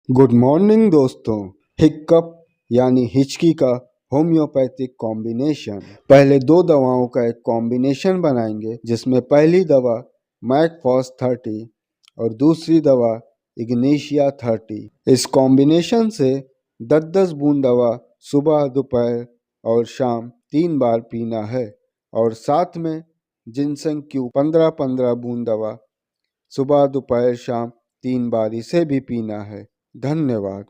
Good morning दोस्तों। हिक्कप यानी हिचकी का होम्योपैथिक कॉम्बिनेशन। पहले दो दवाओं का एक कॉम्बिनेशन बनाएंगे जिसमें पहली दवा मैकफॉस 30 और दूसरी दवा इग्नीशिया 30। इस कॉम्बिनेशन से 10-10 बूंद दवा सुबह दोपहर और शाम 3 बार पीना है और साथ में जिनसेंग क्यू 15-15 बूंद दवा सुबह दोपहर शाम 3 बार इसे भी पीना है। धन्यवाद।